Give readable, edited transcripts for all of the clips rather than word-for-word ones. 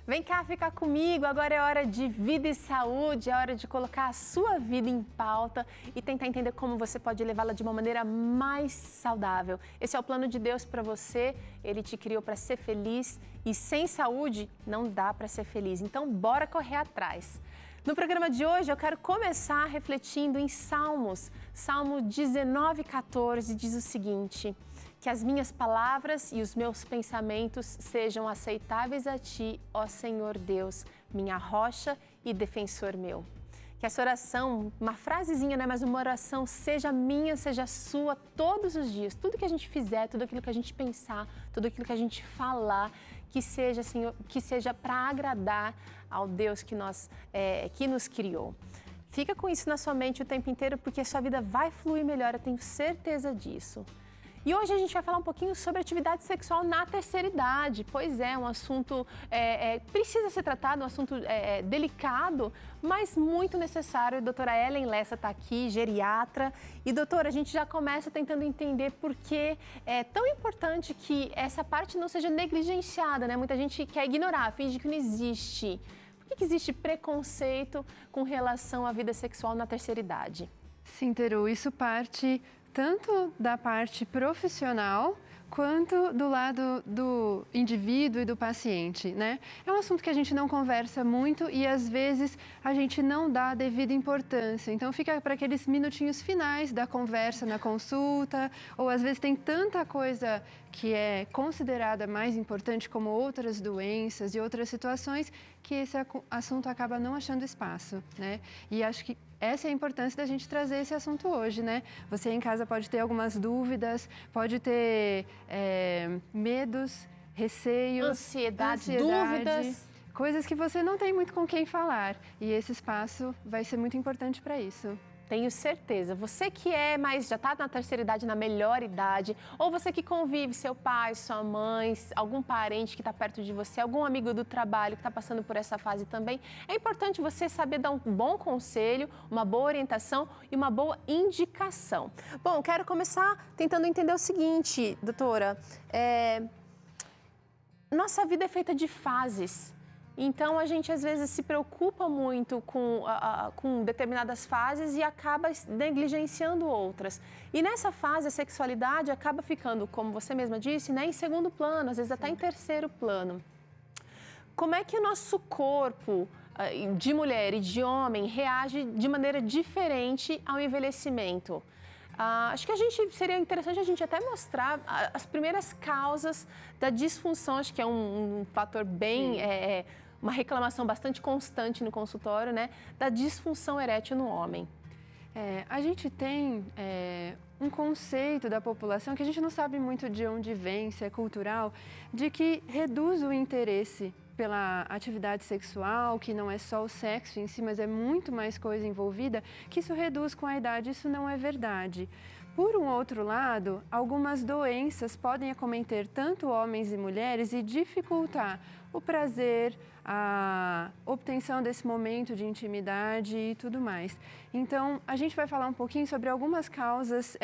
Vem cá ficar comigo, agora é hora de vida e saúde, é hora de colocar a sua vida em pauta e tentar entender como você pode levá-la de uma maneira mais saudável. Esse é o plano de Deus para você, Ele te criou para ser feliz e sem saúde não dá para ser feliz, então bora correr atrás. No programa de hoje eu quero começar refletindo em Salmos. Salmo 19:14 diz o seguinte: que as minhas palavras e os meus pensamentos sejam aceitáveis a Ti, ó Senhor Deus, minha rocha e defensor meu. Que essa oração, uma frasezinha, né, mas uma oração seja minha, seja sua todos os dias. Tudo que a gente fizer, tudo aquilo que a gente pensar, tudo aquilo que a gente falar, que seja, Senhor, que seja para agradar ao Deus que nos criou. Fica com isso na sua mente o tempo inteiro, porque a sua vida vai fluir melhor, eu tenho certeza disso. E hoje a gente vai falar um pouquinho sobre atividade sexual na terceira idade. Pois é, um assunto precisa ser tratado, um assunto delicado, mas muito necessário. A doutora Ellen Lessa está aqui, geriatra. E doutora, a gente já começa tentando entender por que é tão importante que essa parte não seja negligenciada, né? Muita gente quer ignorar, finge que não existe. Por que existe preconceito com relação à vida sexual na terceira idade? Sim, Teru, isso parte tanto da parte profissional quanto do lado do indivíduo e do paciente, né? É um assunto que a gente não conversa muito e às vezes a gente não dá a devida importância. Então fica para aqueles minutinhos finais da conversa na consulta, ou às vezes tem tanta coisa que é considerada mais importante, como outras doenças e outras situações, que esse assunto acaba não achando espaço, né? E acho que essa é a importância da gente trazer esse assunto hoje, né? Você em casa pode ter algumas dúvidas, pode ter medos, receios, ansiedade, dúvidas, coisas que você não tem muito com quem falar. E esse espaço vai ser muito importante para isso. Tenho certeza. Você que já está na terceira idade, na melhor idade, ou você que convive, seu pai, sua mãe, algum parente que está perto de você, algum amigo do trabalho que está passando por essa fase também, é importante você saber dar um bom conselho, uma boa orientação e uma boa indicação. Bom, quero começar tentando entender o seguinte, doutora. Nossa vida é feita de fases. Então, a gente às vezes se preocupa muito com determinadas fases e acaba negligenciando outras. E nessa fase, a sexualidade acaba ficando, como você mesma disse, né, em segundo plano, às vezes até em terceiro plano. Como é que o nosso corpo de mulher e de homem reage de maneira diferente ao envelhecimento? Acho que seria interessante a gente até mostrar as primeiras causas da disfunção, acho que é um fator bem, uma reclamação bastante constante no consultório, né, da disfunção erétil no homem. A gente tem um conceito da população que a gente não sabe muito de onde vem, se é cultural, de que reduz o interesse pela atividade sexual, que não é só o sexo em si, mas é muito mais coisa envolvida, que isso reduz com a idade. Isso não é verdade. Por um outro lado, algumas doenças podem acometer tanto homens e mulheres e dificultar o prazer, a obtenção desse momento de intimidade e tudo mais. Então, a gente vai falar um pouquinho sobre algumas causas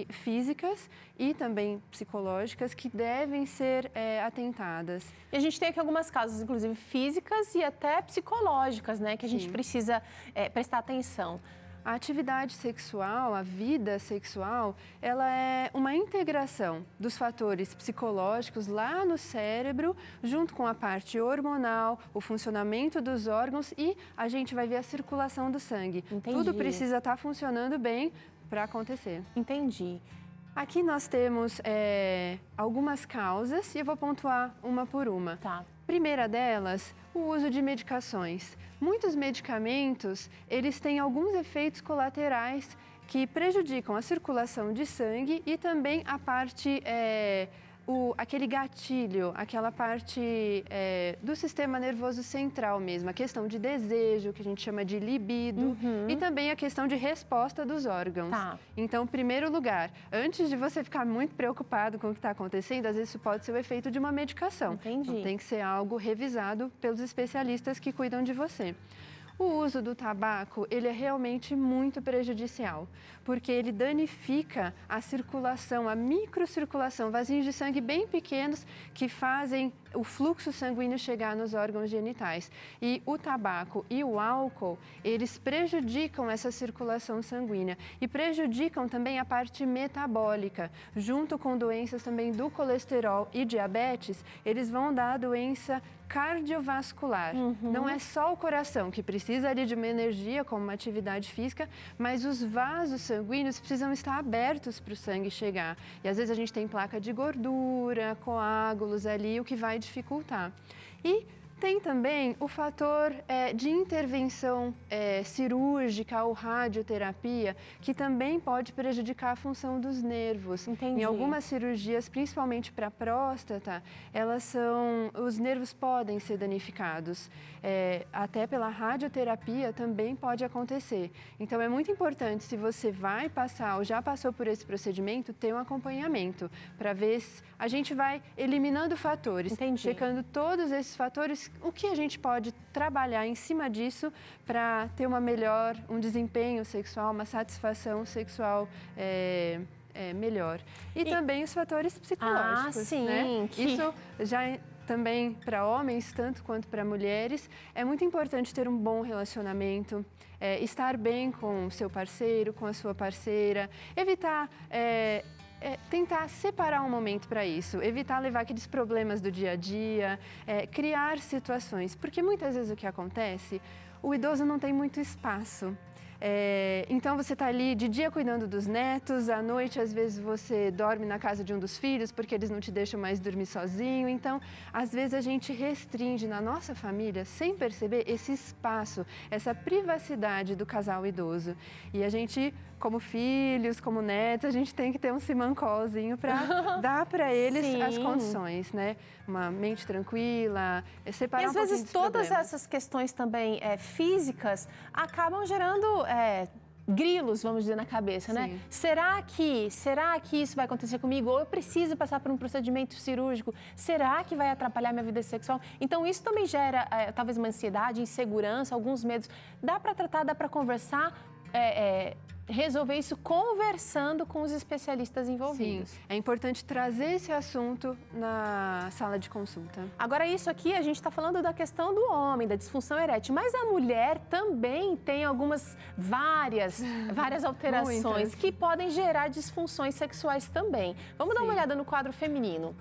físicas e também psicológicas que devem ser atentadas. E a gente tem aqui algumas causas, inclusive físicas e até psicológicas, né, que a gente precisa prestar atenção. A atividade sexual, a vida sexual, ela é uma integração dos fatores psicológicos lá no cérebro, junto com a parte hormonal, o funcionamento dos órgãos e a gente vai ver a circulação do sangue. Entendi. Tudo precisa estar funcionando bem para acontecer. Entendi. Aqui nós temos algumas causas e eu vou pontuar uma por uma. Tá. Primeira delas, o uso de medicações. Muitos medicamentos, eles têm alguns efeitos colaterais que prejudicam a circulação de sangue e também a parte, aquele gatilho, aquela parte do sistema nervoso central mesmo, a questão de desejo, que a gente chama de libido, e também a questão de resposta dos órgãos. Tá. Então, em primeiro lugar, antes de você ficar muito preocupado com o que está acontecendo, às vezes isso pode ser o efeito de uma medicação. Entendi. Então, tem que ser algo revisado pelos especialistas que cuidam de você. O uso do tabaco, ele é realmente muito prejudicial, porque ele danifica a circulação, a microcirculação, vasinhos de sangue bem pequenos que fazem o fluxo sanguíneo chegar nos órgãos genitais. E o tabaco e o álcool, eles prejudicam essa circulação sanguínea e prejudicam também a parte metabólica. Junto com doenças também do colesterol e diabetes, eles vão dar a doença cardiovascular. Não é só o coração que precisa ali de uma energia, como uma atividade física, mas os vasos sanguíneos precisam estar abertos para o sangue chegar. E às vezes a gente tem placa de gordura, coágulos ali, o que vai dificultar. E tem também o fator de intervenção cirúrgica ou radioterapia, que também pode prejudicar a função dos nervos. Entendi. Em algumas cirurgias, principalmente para a próstata, os nervos podem ser danificados. Até pela radioterapia também pode acontecer. Então, é muito importante, se você vai passar ou já passou por esse procedimento, ter um acompanhamento, para ver se a gente vai eliminando fatores, Entendi. checando todos esses fatores, o que a gente pode trabalhar em cima disso para ter um desempenho sexual, uma satisfação sexual melhor. E também os fatores psicológicos, sim, né? Isso já também para homens, tanto quanto para mulheres, é muito importante ter um bom relacionamento, estar bem com o seu parceiro, com a sua parceira, evitar... tentar separar um momento para isso, evitar levar aqueles problemas do dia a dia, criar situações, porque muitas vezes o que acontece, o idoso não tem muito espaço. Então você está ali de dia cuidando dos netos, à noite às vezes você dorme na casa de um dos filhos porque eles não te deixam mais dormir sozinho. Então, às vezes a gente restringe na nossa família, sem perceber, esse espaço, essa privacidade do casal idoso. E a gente, como filhos, como netos, a gente tem que ter um simancózinho para dar para eles as condições, né? Uma mente tranquila, separar um pouquinho dos problemas. E às vezes todas essas questões também físicas acabam gerando grilos, vamos dizer, na cabeça, né? Será que isso vai acontecer comigo? Ou eu preciso passar por um procedimento cirúrgico? Será que vai atrapalhar minha vida sexual? Então, isso também gera talvez uma ansiedade, insegurança, alguns medos. Dá para tratar, dá para conversar, resolver isso conversando com os especialistas envolvidos. Sim, é importante trazer esse assunto na sala de consulta. Agora, isso aqui, a gente está falando da questão do homem, da disfunção erétil, mas a mulher também tem várias alterações que podem gerar disfunções sexuais também. Vamos dar uma olhada no quadro feminino.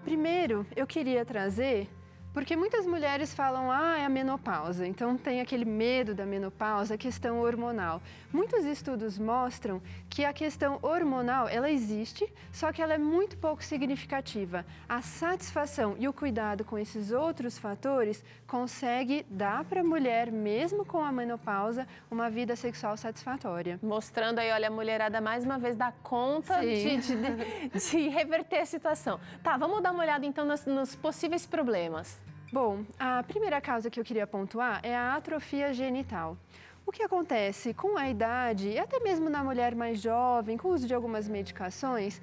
Primeiro, eu queria trazer... Porque muitas mulheres falam, é a menopausa, então tem aquele medo da menopausa, a questão hormonal. Muitos estudos mostram que a questão hormonal, ela existe, só que ela é muito pouco significativa. A satisfação e o cuidado com esses outros fatores consegue dar para a mulher, mesmo com a menopausa, uma vida sexual satisfatória. Mostrando aí, olha, a mulherada mais uma vez dá conta de reverter a situação. Tá, vamos dar uma olhada então nos possíveis problemas. Bom, a primeira causa que eu queria pontuar é a atrofia genital. O que acontece com a idade, e até mesmo na mulher mais jovem, com o uso de algumas medicações,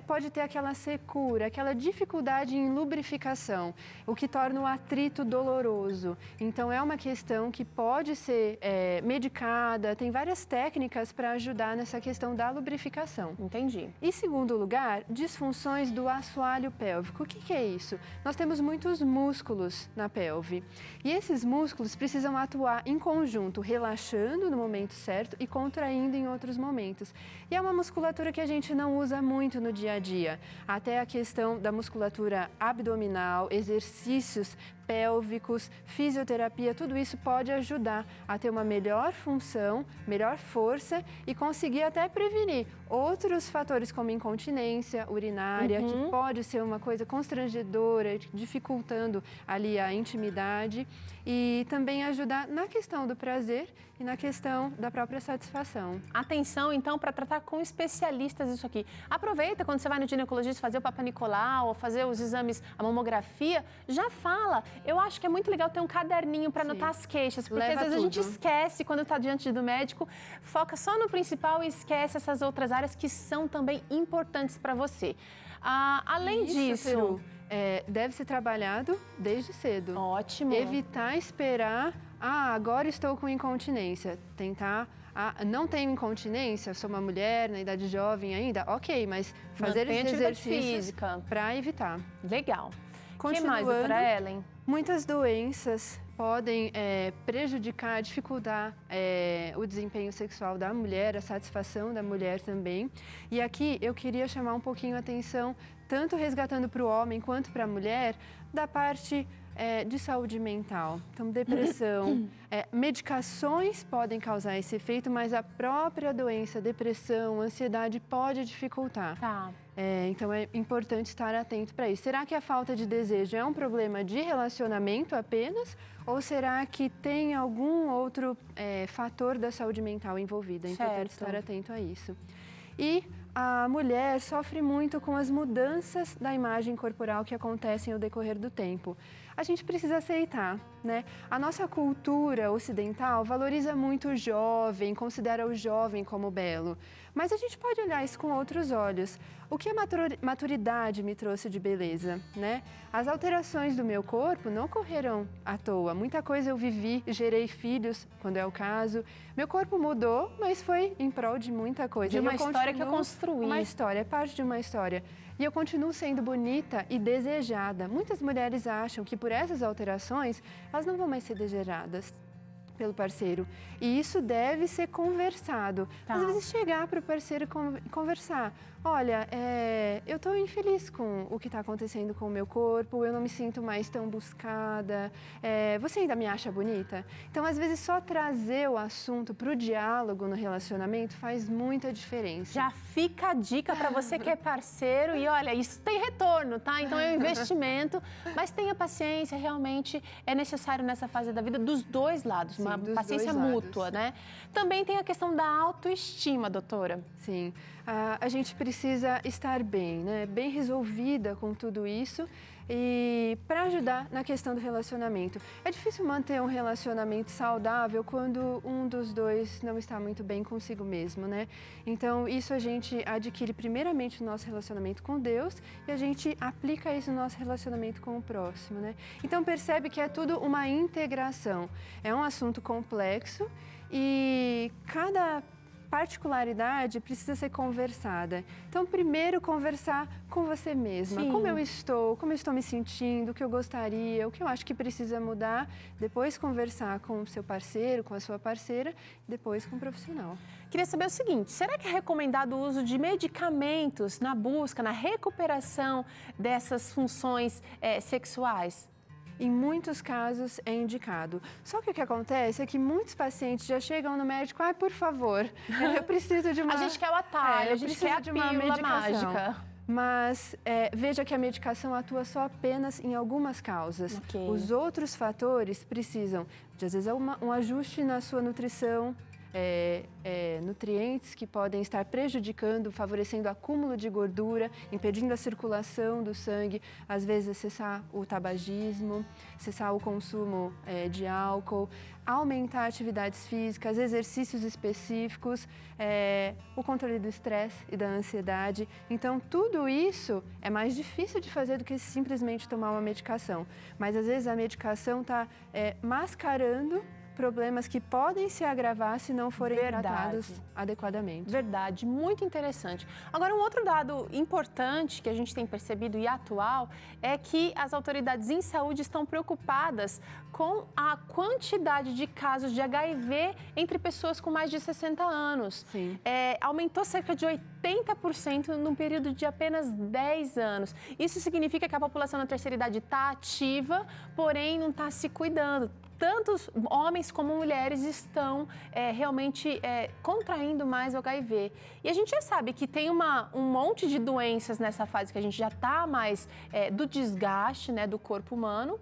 pode ter aquela secura, aquela dificuldade em lubrificação, o que torna o atrito doloroso. Então, é uma questão que pode ser medicada, tem várias técnicas para ajudar nessa questão da lubrificação. Entendi. Em segundo lugar, disfunções do assoalho pélvico. O que é isso? Nós temos muitos músculos na pelve e esses músculos precisam atuar em conjunto, relaxando no momento certo e contraindo em outros momentos. E é uma musculatura que a gente não usa muito no dia a dia. Até a questão da musculatura abdominal, exercícios pélvicos, fisioterapia, tudo isso pode ajudar a ter uma melhor função, melhor força e conseguir até prevenir outros fatores como incontinência urinária, que pode ser uma coisa constrangedora, dificultando ali a intimidade, e também ajudar na questão do prazer e na questão da própria satisfação. Atenção, então, para tratar com especialistas isso aqui. Aproveita quando você vai no ginecologista fazer o Papa Nicolau ou fazer os exames, a mamografia, já fala. Eu acho que é muito legal ter um caderninho para anotar as queixas, porque às vezes a gente esquece quando está diante do médico, foca só no principal e esquece essas outras áreas que são também importantes para você. Além disso... deve ser trabalhado desde cedo. Ótimo. Evitar esperar agora estou com incontinência, tentar... não tenho incontinência, sou uma mulher na idade jovem ainda, ok, mas fazer esses exercícios para evitar. Legal. O que mais, doutora Ellen? Muitas doenças podem prejudicar, dificultar o desempenho sexual da mulher, a satisfação da mulher também. E aqui eu queria chamar um pouquinho a atenção, tanto resgatando para o homem quanto para a mulher, da parte de saúde mental. Então, depressão, medicações podem causar esse efeito, mas a própria doença, depressão, ansiedade pode dificultar. Tá. Então, é importante estar atento para isso. Será que a falta de desejo é um problema de relacionamento apenas? Ou será que tem algum outro fator da saúde mental envolvido? É importante estar atento a isso. E a mulher sofre muito com as mudanças da imagem corporal que acontecem ao decorrer do tempo. A gente precisa aceitar, né? A nossa cultura ocidental valoriza muito o jovem, considera o jovem como belo. Mas a gente pode olhar isso com outros olhos. O que a maturidade me trouxe de beleza, né? As alterações do meu corpo não ocorreram à toa. Muita coisa eu vivi, gerei filhos, quando é o caso. Meu corpo mudou, mas foi em prol de muita coisa. De uma história que eu construí. Uma história, é parte de uma história. E eu continuo sendo bonita e desejada. Muitas mulheres acham que por essas alterações, elas não vão mais ser desejadas pelo parceiro. E isso deve ser conversado. Tá. Às vezes chegar para o parceiro e conversar. Olha, eu estou infeliz com o que está acontecendo com o meu corpo, eu não me sinto mais tão buscada, você ainda me acha bonita? Então, às vezes, só trazer o assunto para o diálogo no relacionamento faz muita diferença. Já fica a dica para você que é parceiro e olha, isso tem retorno, tá? Então é um investimento, mas tenha paciência, realmente é necessário nessa fase da vida dos dois lados, Sim, uma dos paciência dois mútua, lados. né? Também tem a questão da autoestima, doutora. Sim, a gente precisa estar bem, né? Bem resolvida com tudo isso e para ajudar na questão do relacionamento. É difícil manter um relacionamento saudável quando um dos dois não está muito bem consigo mesmo, né? Então, isso a gente adquire primeiramente no nosso relacionamento com Deus e a gente aplica isso no nosso relacionamento com o próximo, né? Então, percebe que é tudo uma integração. É um assunto complexo e cada particularidade precisa ser conversada. Então, primeiro conversar com você mesma. Sim. Como eu estou me sentindo, o que eu gostaria, o que eu acho que precisa mudar. Depois conversar com o seu parceiro, com a sua parceira, depois com o profissional. Queria saber o seguinte, será que é recomendado o uso de medicamentos na busca, na recuperação dessas funções sexuais? Em muitos casos é indicado. Só que o que acontece é que muitos pacientes já chegam no médico, por favor, eu preciso de uma... A gente quer o atalho, a gente quer a pílula mágica. Mas veja que a medicação atua só apenas em algumas causas. Okay. Os outros fatores precisam de, às vezes, um ajuste na sua nutrição, nutrientes que podem estar prejudicando, favorecendo o acúmulo de gordura, impedindo a circulação do sangue, às vezes cessar o tabagismo, cessar o consumo de álcool, aumentar atividades físicas, exercícios específicos, o controle do estresse e da ansiedade. Então, tudo isso é mais difícil de fazer do que simplesmente tomar uma medicação. Mas, às vezes, a medicação está mascarando problemas que podem se agravar se não forem tratados adequadamente. Verdade, muito interessante. Agora, um outro dado importante que a gente tem percebido e atual é que as autoridades em saúde estão preocupadas com a quantidade de casos de HIV entre pessoas com mais de 60 anos. Sim. Aumentou cerca de 80% num período de apenas 10 anos. Isso significa que a população na terceira idade está ativa, porém não está se cuidando. Tantos homens como mulheres estão realmente contraindo mais o HIV. E a gente já sabe que tem um monte de doenças nessa fase que a gente já está mais do desgaste, né, do corpo humano.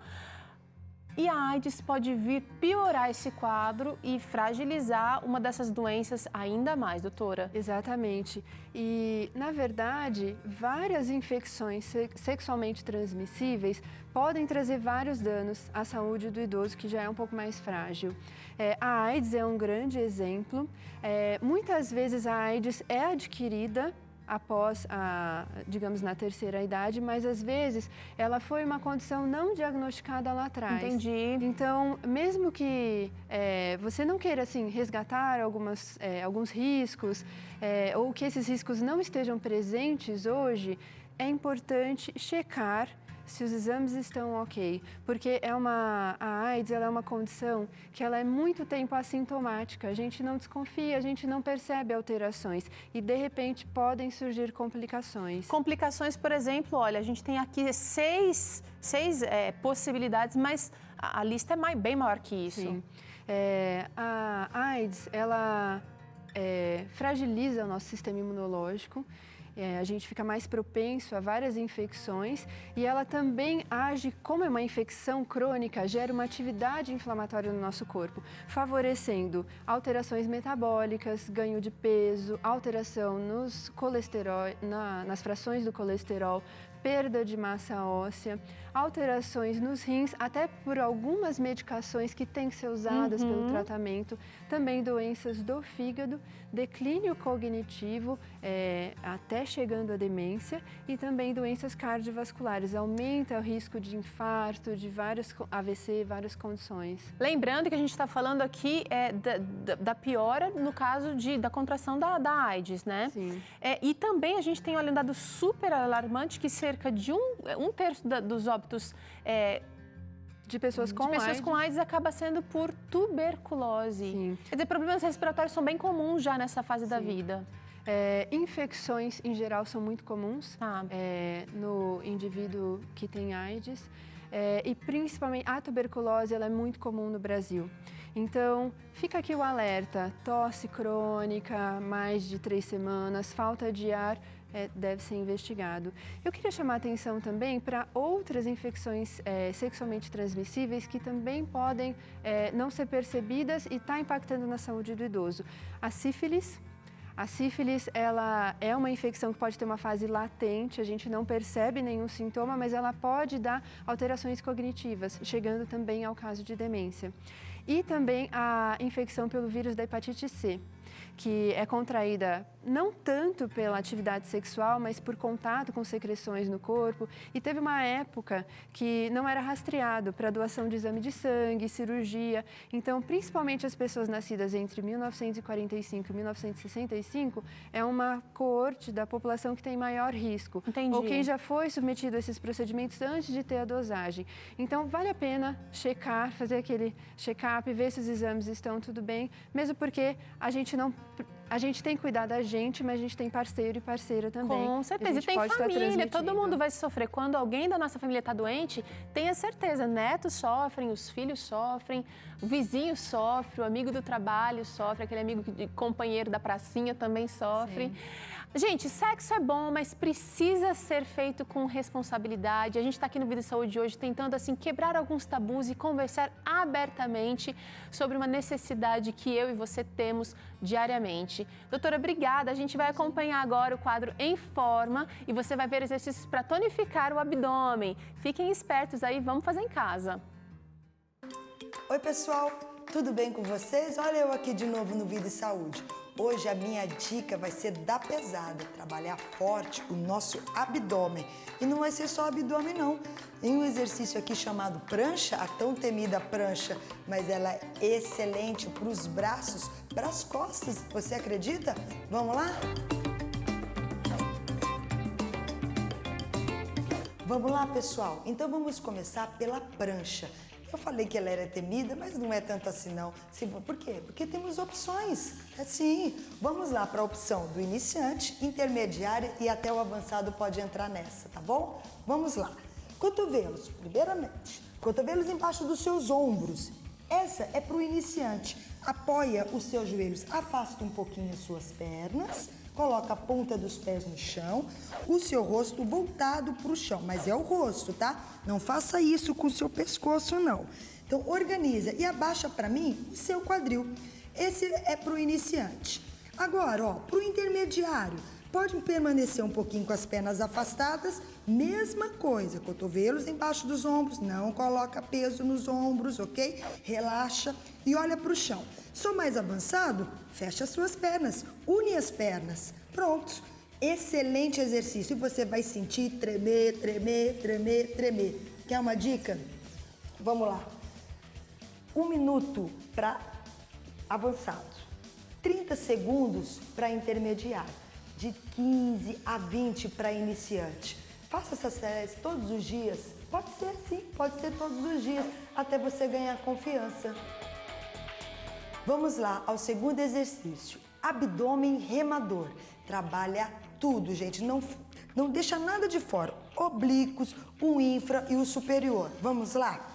E a AIDS pode vir piorar esse quadro e fragilizar uma dessas doenças ainda mais, doutora. Exatamente. E, na verdade, várias infecções sexualmente transmissíveis podem trazer vários danos à saúde do idoso, que já é um pouco mais frágil. A AIDS é um grande exemplo. Muitas vezes a AIDS é adquirida após digamos, na terceira idade, mas às vezes ela foi uma condição não diagnosticada lá atrás. Entendi. Então, mesmo que você não queira, assim, resgatar alguns riscos, ou que esses riscos não estejam presentes hoje, é importante checar se os exames estão ok, porque a AIDS ela é uma condição que ela é muito tempo assintomática, a gente não desconfia, a gente não percebe alterações e de repente podem surgir complicações. Complicações, por exemplo, olha, a gente tem aqui seis possibilidades, mas a lista é bem maior que isso. Sim. A AIDS, ela fragiliza o nosso sistema imunológico. A gente fica mais propenso a várias infecções e ela também age, como é uma infecção crônica, gera uma atividade inflamatória no nosso corpo, favorecendo alterações metabólicas, ganho de peso, alteração nos colesterol, nas frações do colesterol, perda de massa óssea, alterações nos rins, até por algumas medicações que têm que ser usadas pelo tratamento, também doenças do fígado, declínio cognitivo, até chegando à demência, e também doenças cardiovasculares, aumenta o risco de infarto, de vários AVC, várias condições. Lembrando que a gente está falando aqui da piora no caso da contração da AIDS, né? Sim. E também a gente tem um dado super alarmante que cerca de um terço dos óbitos de pessoas com AIDS acaba sendo por tuberculose. Sim. Quer dizer, problemas respiratórios são bem comuns já nessa fase da vida. Infecções, em geral, são muito comuns no indivíduo que tem AIDS. E principalmente a tuberculose, ela é muito comum no Brasil. Então, fica aqui o alerta: tosse crônica, mais de 3 semanas, falta de ar, deve ser investigado. Eu queria chamar a atenção também para outras infecções sexualmente transmissíveis que também podem não ser percebidas e estar impactando na saúde do idoso. A sífilis. A sífilis, ela é uma infecção que pode ter uma fase latente, a gente não percebe nenhum sintoma, mas ela pode dar alterações cognitivas, chegando também ao caso de demência. E também a infecção pelo vírus da hepatite C, que é contraída não tanto pela atividade sexual, mas por contato com secreções no corpo. E teve uma época que não era rastreado para doação de exame de sangue, cirurgia. Então, principalmente as pessoas nascidas entre 1945 e 1965, é uma coorte da população que tem maior risco. Entendi. Ou quem já foi submetido a esses procedimentos antes de ter a dosagem. Então, vale a pena checar, fazer aquele check-up, ver se os exames estão tudo bem, mesmo porque a gente tem que cuidar da gente, mas a gente tem parceiro e parceira também. Com certeza, e tem família, todo mundo vai sofrer. Quando alguém da nossa família está doente, tenha certeza, netos sofrem, os filhos sofrem, o vizinho sofre, o amigo do trabalho sofre, aquele amigo companheiro da pracinha também sofre. Sim. Gente, sexo é bom, mas precisa ser feito com responsabilidade. A gente está aqui no Vida e Saúde hoje tentando, assim, quebrar alguns tabus e conversar abertamente sobre uma necessidade que eu e você temos diariamente. Doutora, obrigada. A gente vai acompanhar agora o quadro Em Forma e você vai ver exercícios para tonificar o abdômen. Fiquem espertos aí, vamos fazer em casa. Oi, pessoal. Tudo bem com vocês? Olha eu aqui de novo no Vida e Saúde. Hoje a minha dica vai ser da pesada, trabalhar forte o nosso abdômen. E não vai ser só abdômen não. Tem um exercício aqui chamado prancha, a tão temida prancha, mas ela é excelente para os braços, para as costas. Você acredita? Vamos lá? Vamos lá, pessoal? Então vamos começar pela prancha. Eu falei que ela era temida, mas não é tanto assim não. Por quê? Porque temos opções. Sim. Vamos lá para a opção do iniciante, intermediária e até o avançado pode entrar nessa, tá bom? Vamos lá. Cotovelos, primeiramente. Cotovelos embaixo dos seus ombros. Essa é para o iniciante. Apoia os seus joelhos, afasta um pouquinho as suas pernas. Coloca a ponta dos pés no chão, o seu rosto voltado para o chão, mas é o rosto, tá? Não faça isso com o seu pescoço, não. Então, organiza e abaixa para mim o seu quadril. Esse é para o iniciante. Agora, ó, para o intermediário, pode permanecer um pouquinho com as pernas afastadas, mesma coisa, cotovelos embaixo dos ombros, não coloca peso nos ombros, ok? Relaxa e olha para o chão. Sou mais avançado? Fecha as suas pernas, une as pernas. Pronto. Excelente exercício. E você vai sentir tremer, tremer, tremer, tremer. Quer uma dica? Vamos lá. 1 minuto para avançado. 30 segundos para intermediário. De 15 a 20 para iniciante. Faça essas séries todos os dias. Pode ser sim, pode ser todos os dias, até você ganhar confiança. Vamos lá ao segundo exercício. Abdômen remador. Trabalha tudo, gente. Não deixa nada de fora. Oblíquos, o infra e o superior. Vamos lá?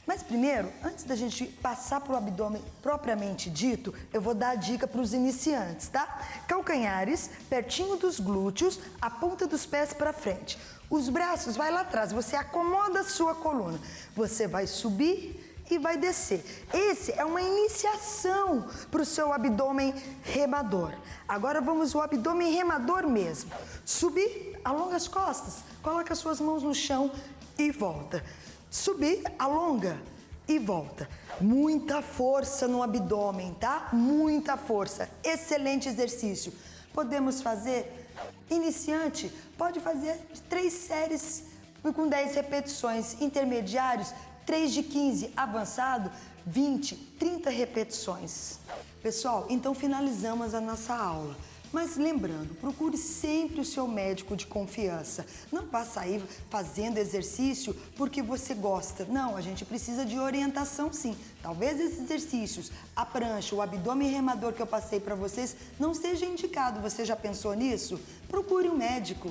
Mas primeiro, antes da gente passar para o abdômen propriamente dito, eu vou dar a dica para os iniciantes, tá? Calcanhares, pertinho dos glúteos, a ponta dos pés para frente. Os braços vai lá atrás, você acomoda a sua coluna. Você vai subir e vai descer. Esse é uma iniciação para o seu abdômen remador. Agora vamos ao abdômen remador mesmo. Subir, alonga as costas, coloca as suas mãos no chão e volta. Subir, alonga e volta. Muita força no abdômen, tá? Muita força. Excelente exercício. Podemos fazer, iniciante, pode fazer 3 séries com 10 repetições. Intermediários, 3 de 15. Avançado, 20, 30 repetições. Pessoal, então finalizamos a nossa aula. Mas lembrando, procure sempre o seu médico de confiança. Não vá sair fazendo exercício porque você gosta. Não, a gente precisa de orientação sim. Talvez esses exercícios, a prancha, o abdômen remador que eu passei para vocês, não seja indicado. Você já pensou nisso? Procure um médico.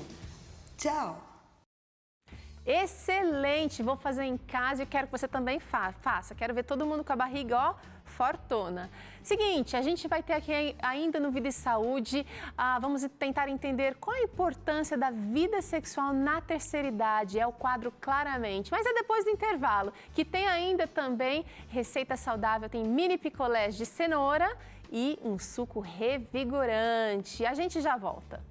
Tchau! Excelente! Vou fazer em casa e quero que você também faça. Quero ver todo mundo com a barriga, ó, fortona. Seguinte, a gente vai ter aqui ainda no Vida e Saúde, vamos tentar entender qual a importância da vida sexual na terceira idade. É o quadro Claramente, mas é depois do intervalo, que tem ainda também receita saudável, tem mini picolés de cenoura e um suco revigorante. A gente já volta.